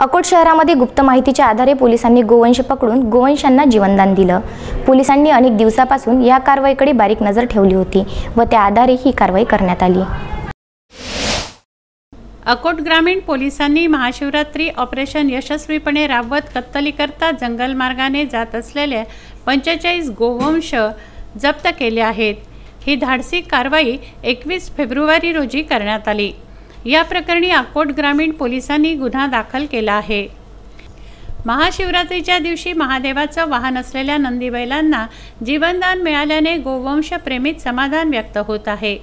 अकोट शहरामध्ये गुप्त माहितीच्या आधारे पोलिसांनी गोवंश पकडून गोवंशांना जीवनदान दिलं। पोलिसांनी अनेक दिवसापासून या कारवाईकडे बारीक नजर ठेवली होती व त्या आधारे ही कारवाई करण्यात आली। अकोट ग्रामीण पोलिसांनी महाशिवरात्री ऑपरेशन यशस्वीपणे राबवत कत्तलीकरता जंगल मार्गाने जात असलेले 45 गोवंश जप्त केले आहेत। ही धाडसी कारवाई 21 फेब्रुवारी रोजी करण्यात आली। या प्रकरणी अकोट ग्रामीण पोलिसांनी गुन्हा दाखल केला आहे। महाशिवरात्रीच्या दिवशी महादेवाचं वाहन असलेल्या नंदी बैलांना जीवनदान मिळाल्याने गोवंश प्रेमीत समाधान व्यक्त होत आहे।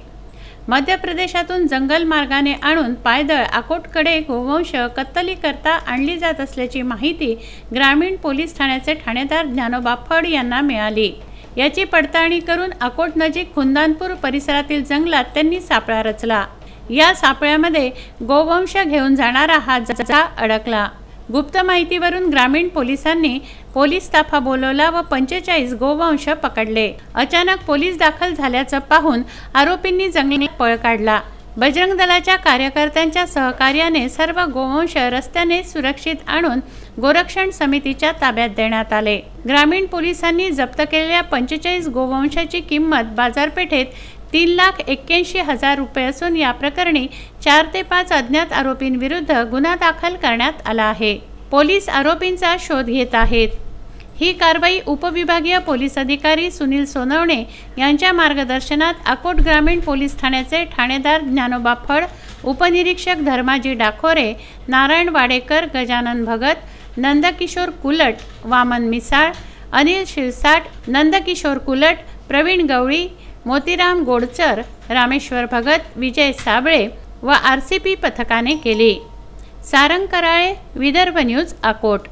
मध्य प्रदेशातून जंगल मार्गाने आणून पायदळ अकोटकडे गोवंश कत्तलीकरता आणली जात असल्याची माहिती ग्रामीण पोलीस ठाण्याचे ठाणेदार ज्ञानोबा फड यांना मिळाली। याची पडताळणी करून अकोट नजीक खुंदानपूर परिसरातील जंगलात त्यांनी सापळा रचला। या सापळ्यामध्ये गोवंश घेऊन जाणारा हा जजा अडकला। गुप्त माहितीवरून ग्रामीण पोलिसांनी पोलीस ताफा बोलवला व 45 गोवंश पकडले। अचानक पोलीस दाखल झाल्याचं पाहून आरोपींनी जंगलात पळ काढला। बजरंग दलाच्या कार्यकर्त्यांच्या सहकार्याने सर्व गोवंश रस्त्याने सुरक्षित आणून गोरक्षण समितीच्या ताब्यात देण्यात आले। ग्रामीण पोलिसांनी जप्त केलेल्या 45 गोवंशाची किंमत बाजारपेठेत 3,81,000 रुपये असून या प्रकरणी 4 ते 5 अज्ञात आरोपींविरुद्ध गुन्हा दाखल करण्यात आला आहे। पोलीस आरोपींचा शोध घेत आहेत। ही कारवाई उपविभागीय पोलीस अधिकारी सुनील सोनवणे यांच्या मार्गदर्शनात अकोट ग्रामीण पोलीस ठाण्याचे ठाणेदार ज्ञानोबा फड, उपनिरीक्षक धर्माजी डाखोरे, नारायण वाडेकर, गजानन भगत, नंदकिशोर कुलट, वामन मिसाळ, अनिल शिरसाट, नंदकिशोर कुलट, प्रवीण गवळी, मोतीराम गोडचर, रामेश्वर भगत, विजय साबळे व RCP पथकाने केली। सारंग कराळे, विदर्भ न्यूज, अकोट।